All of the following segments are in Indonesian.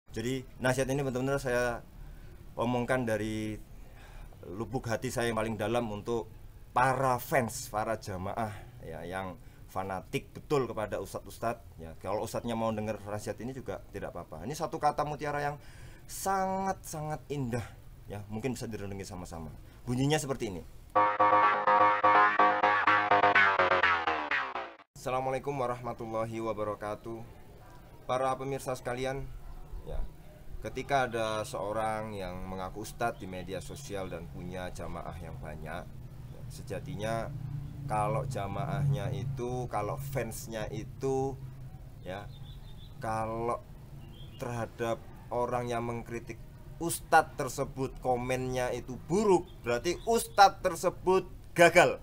Jadi nasihat ini benar-benar saya omongkan dari lubuk hati saya yang paling dalam untuk para fans, para jamaah ya yang fanatik betul kepada ustadz-ustadz ya. Kalau ustadznya mau dengar nasihat ini juga tidak apa-apa. Ini satu kata mutiara yang sangat-sangat indah ya, mungkin bisa direnungi sama-sama. Bunyinya seperti ini. Assalamualaikum warahmatullahi wabarakatuh. Para pemirsa sekalian, ya, ketika ada seorang yang mengaku ustadz di media sosial dan punya jamaah yang banyak, ya, sejatinya kalau jamaahnya itu, kalau fansnya itu, ya, kalau terhadap orang yang mengkritik ustadz tersebut komennya itu buruk, berarti ustadz tersebut gagal.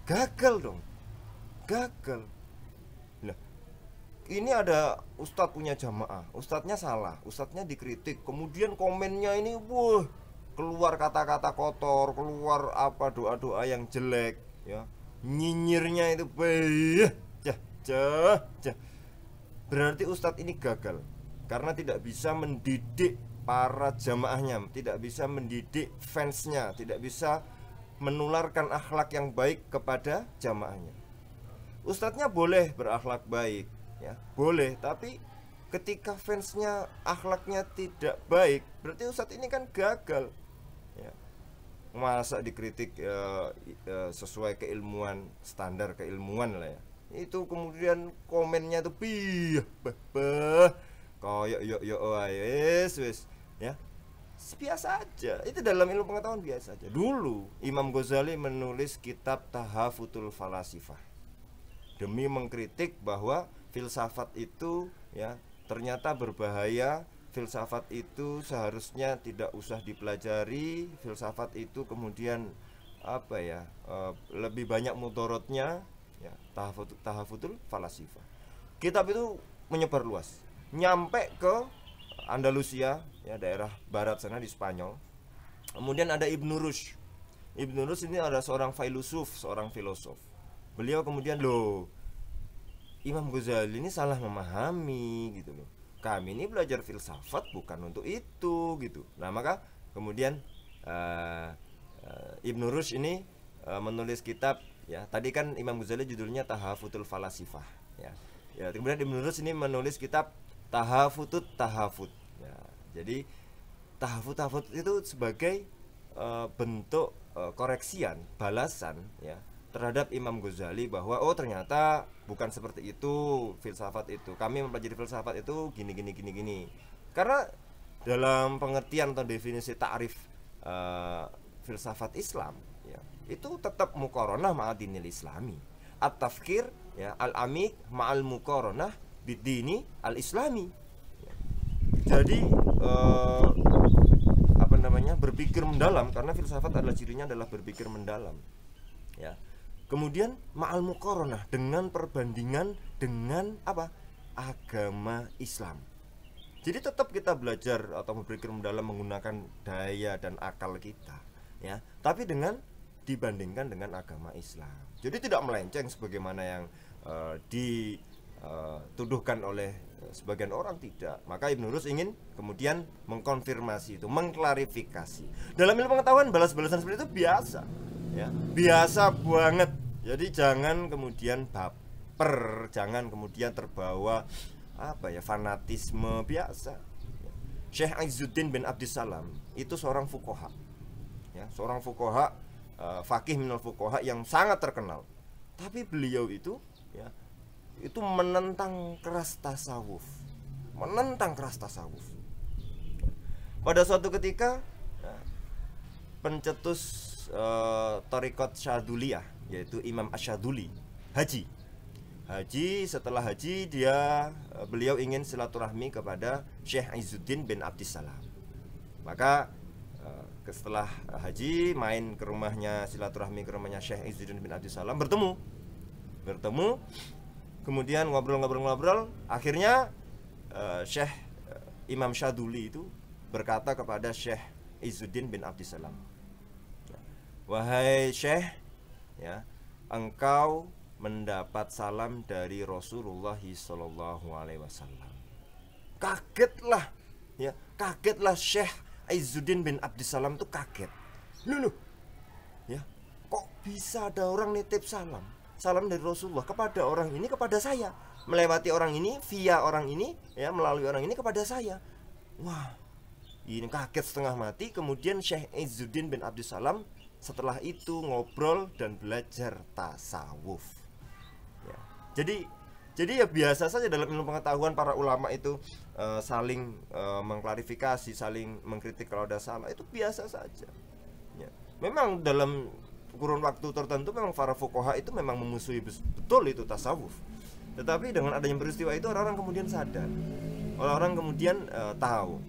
Gagal dong, gagal. Nah, ini ada ustadz punya jamaah, ustadznya salah, ustadznya dikritik, kemudian komennya ini wah, keluar kata-kata kotor, keluar apa doa-doa yang jelek ya, nyinyirnya itu cah cah cah, berarti ustadz ini gagal karena tidak bisa mendidik para jamaahnya, tidak bisa mendidik fansnya, tidak bisa menularkan akhlak yang baik kepada jamaahnya. Ustadznya boleh berakhlak baik ya, boleh, tapi ketika fansnya akhlaknya tidak baik, berarti ustadz ini kan gagal ya. Masa dikritik sesuai keilmuan, standar keilmuan lah ya, itu kemudian komennya tuh koyok yo yo wes wes ya, biasa aja. Itu dalam ilmu pengetahuan biasa aja. Dulu Imam Ghazali menulis kitab Tahafutul Falasifah demi mengkritik bahwa filsafat itu ya ternyata berbahaya, filsafat itu seharusnya tidak usah dipelajari, filsafat itu kemudian apa ya, lebih banyak mudorotnya ya. Tahafutul Falasifah, kitab itu menyebar luas, nyampe ke Andalusia ya, daerah barat sana di Spanyol. Kemudian ada Ibnu Rushd. Ibnu Rushd ini adalah seorang filosof, seorang filosof. Beliau kemudian, loh, Imam Ghazali ini salah memahami gitu loh. Kami ini belajar filsafat bukan untuk itu gitu. Nah, maka kemudian Ibnu Rushd ini menulis kitab ya. Tadi kan Imam Ghazali judulnya Tahafutul Falasifah ya. Ya, kemudian Ibnu Rushd ini menulis kitab Tahafutut Tahafut ya. Jadi tahafut itu sebagai bentuk koreksian, balasan ya terhadap Imam Ghazali bahwa oh ternyata bukan seperti itu filsafat itu. Kami mempelajari filsafat itu gini gini gini gini. Karena dalam pengertian atau definisi ta'rif filsafat Islam ya, itu tetap muqaranah ma'adinil islami. At-tafkir ya al-amik ma'al muqaranah bidini al-islami. Ya. Jadi apa namanya, berpikir mendalam, karena filsafat adalah cirinya adalah berpikir mendalam ya. Kemudian ma'al muqaranah, dengan perbandingan dengan apa? Agama Islam. Jadi tetap kita belajar atau berpikir mendalam menggunakan daya dan akal kita ya, tapi dengan dibandingkan dengan agama Islam. Jadi tidak melenceng sebagaimana yang dituduhkan oleh sebagian orang, tidak. Maka Ibnu Rushd ingin kemudian mengkonfirmasi itu, mengklarifikasi. Dalam ilmu pengetahuan balas-balasan seperti itu biasa ya, biasa banget. Jadi jangan kemudian baper, jangan kemudian terbawa apa ya, fanatisme biasa. Syekh Izzuddin bin Abdissalam itu seorang fuqaha ya, seorang fuqaha, fakih minal fuqaha yang sangat terkenal. Tapi beliau itu ya, itu menentang keras tasawuf, menentang keras tasawuf. Pada suatu ketika ya, pencetus Thariqat Syaduliyah, yaitu Imam Asyaduli, haji. Setelah haji beliau ingin silaturahmi kepada Syekh Izzuddin bin Abdissalam. Maka setelah haji main ke rumahnya, silaturahmi ke rumahnya Syekh Izzuddin bin Abdissalam, bertemu. Kemudian ngobrol, akhirnya Syekh Imam Syaduli itu berkata kepada Syekh Izzuddin bin Abdissalam, wahai Syekh ya, engkau mendapat salam dari Rasulullah SAW. Kagetlah, ya, kagetlah Syekh Izzuddin bin Abdissalam tuh kaget. Loh, ya, kok bisa ada orang nitip salam dari Rasulullah kepada orang ini, kepada saya, melewati orang ini, via orang ini, ya, melalui orang ini kepada saya. Wah, ini kaget setengah mati. Kemudian Syekh Izzuddin bin Abdissalam setelah itu ngobrol dan belajar tasawuf, ya. Jadi ya biasa saja dalam ilmu pengetahuan para ulama itu saling mengklarifikasi, saling mengkritik kalau ada salah, itu biasa saja, ya. Memang dalam kurun waktu tertentu memang para fuqaha itu memang memusuhi betul itu tasawuf. Tetapi dengan adanya peristiwa itu orang-orang kemudian sadar, orang-orang kemudian tahu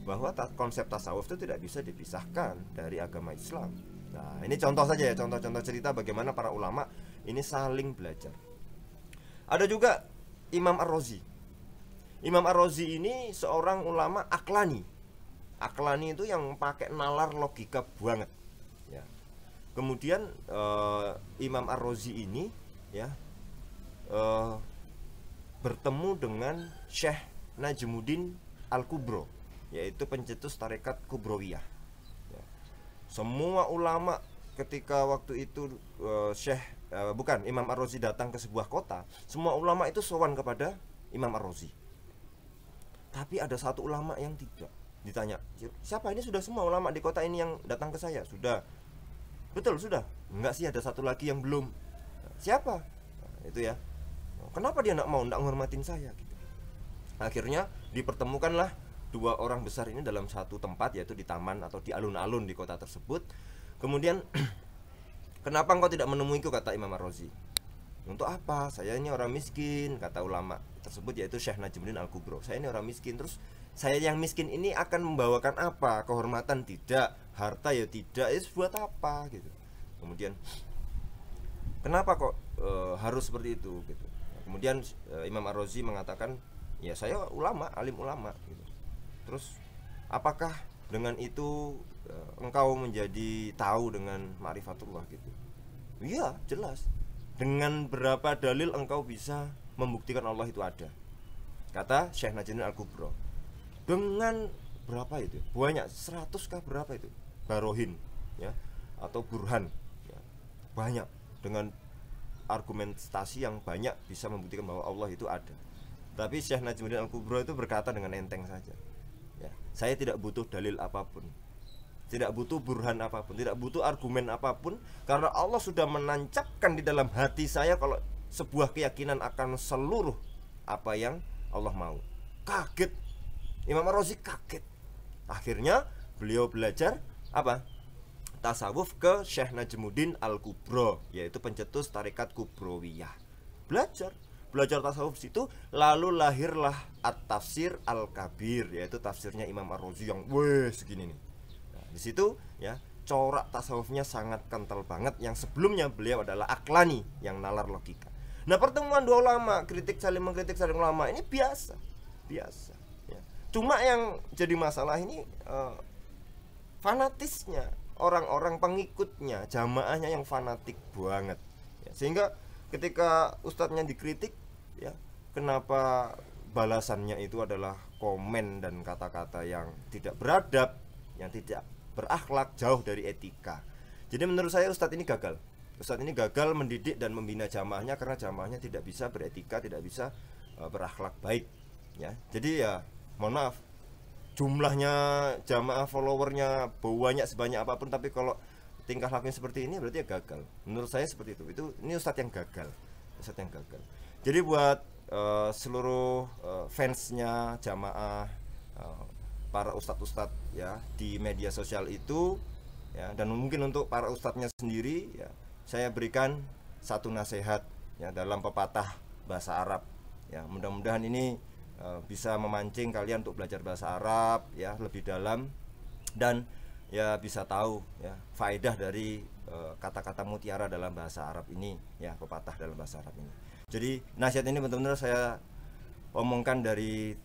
bahwa konsep tasawuf itu tidak bisa dipisahkan dari agama Islam. Nah, ini contoh saja ya, contoh-contoh cerita bagaimana para ulama ini saling belajar. Ada juga Imam Ar-Razi. Imam Ar-Razi ini seorang ulama aklani. Aklani itu yang pakai nalar logika banget, ya. Kemudian Imam Ar-Razi ini, ya, bertemu dengan Syekh Najmuddin Al-Kubro, yaitu pencetus tarekat Kubrowiyah, ya. Semua ulama ketika waktu itu Imam Ar-Razi datang ke sebuah kota, semua ulama itu sowan kepada Imam Ar-Razi. Tapi ada satu ulama yang tidak. Ditanya, siapa ini? Sudah semua ulama di kota ini yang datang ke saya. Sudah. Betul, sudah. Enggak sih, ada satu lagi yang belum. Siapa? Nah, itu ya. Kenapa dia enggak menghormatin saya gitu. Akhirnya dipertemukanlah dua orang besar ini dalam satu tempat, yaitu di taman atau di alun-alun di kota tersebut. Kemudian kenapa engkau tidak menemuiku, kata Imam Ar-Razi. Untuk apa? Saya ini orang miskin, kata ulama tersebut, yaitu Syekh Najmuddin Al-Kubro. Saya ini orang miskin, terus saya yang miskin ini akan membawakan apa? Kehormatan tidak, harta ya tidak, buat apa gitu. Kemudian kenapa kok harus seperti itu gitu. Kemudian Imam Ar-Razi mengatakan, ya saya ulama, alim ulama gitu. Terus apakah dengan itu engkau menjadi tahu dengan ma'rifatullah gitu? Iya, jelas. Dengan berapa dalil engkau bisa membuktikan Allah itu ada? Kata Syekh Najmuddin Al-Kubro. Dengan berapa itu? Banyak, 100 kah berapa itu? Barohin, ya, atau burhan, ya. Banyak, dengan argumentasi yang banyak bisa membuktikan bahwa Allah itu ada. Tapi Syekh Najmuddin Al-Kubro itu berkata dengan enteng saja, ya, saya tidak butuh dalil apapun, tidak butuh burhan apapun, tidak butuh argumen apapun, karena Allah sudah menancapkan di dalam hati saya kalau sebuah keyakinan akan seluruh apa yang Allah mau. Kaget, Imam Ar-Razi kaget. Akhirnya beliau belajar apa? Tasawuf ke Syekh Najmuddin Al-Kubro, yaitu pencetus tarekat Kubrowiyah. Belajar tasawuf situ, lalu lahirlah At-Tafsir Al-Kabir, yaitu tafsirnya Imam Ar-Razi yang segini nih. Nah, di situ ya, corak tasawufnya sangat kental banget, yang sebelumnya beliau adalah aklani, yang nalar logika. Nah, pertemuan dua ulama, saling mengkritik saling ulama, ini biasa ya. Cuma yang jadi masalah ini fanatisnya orang-orang pengikutnya, jamaahnya yang fanatik banget, ya. Sehingga ketika ustadznya dikritik, ya, kenapa balasannya itu adalah komen dan kata-kata yang tidak beradab, yang tidak berakhlak, jauh dari etika. Jadi menurut saya ustadz ini gagal. Ustadz ini gagal mendidik dan membina jamaahnya, karena jamaahnya tidak bisa beretika, tidak bisa berakhlak baik, ya. Jadi ya mohon maaf, jumlahnya jamaah followernya banyak sebanyak apapun, tapi kalau tingkah lakunya seperti ini berarti ya gagal. Menurut saya seperti itu. Ini ustadz yang gagal. Jadi buat seluruh fansnya jamaah, para ustadz-ustadz ya di media sosial itu, ya, dan mungkin untuk para ustadznya sendiri, ya, saya berikan satu nasihat, ya, dalam pepatah bahasa Arab, ya. Mudah-mudahan ini bisa memancing kalian untuk belajar bahasa Arab, ya, lebih dalam, dan ya bisa tahu, ya, faedah dari kata-kata mutiara dalam bahasa Arab ini, ya, pepatah dalam bahasa Arab ini. Jadi nasihat ini benar-benar saya omongkan dari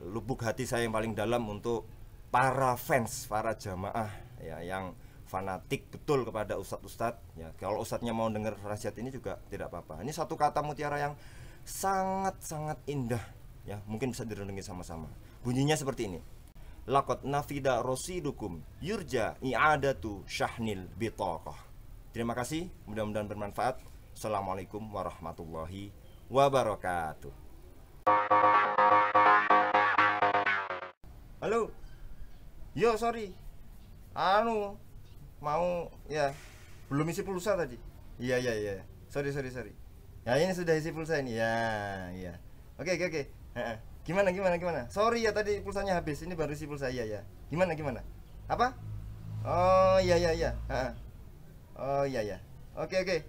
lubuk hati saya yang paling dalam untuk para fans, para jamaah, ya, yang fanatik betul kepada ustadz-ustadz, ya. Kalau ustadznya mau dengar nasihat ini juga tidak apa-apa. Ini satu kata mutiara yang sangat-sangat indah, Ya, mungkin bisa direnungi sama-sama. Bunyinya seperti ini. Laqad nafida rosidukum yurja i'adatu syahnil bitaqah. Terima kasih, mudah-mudahan bermanfaat. Assalamualaikum warahmatullahi wabarakatuh. Halo. Yo, sorry. Mau ya, belum isi pulsa tadi. Iya. Sorry. Ya, ini sudah isi pulsa ini. Ya. Oke. Heeh. Gimana? Sorry ya, tadi pulsanya habis. Ini baru isi pulsa. Iya. Gimana? Apa? Oh, iya. Heeh. Oh, iya. Oke.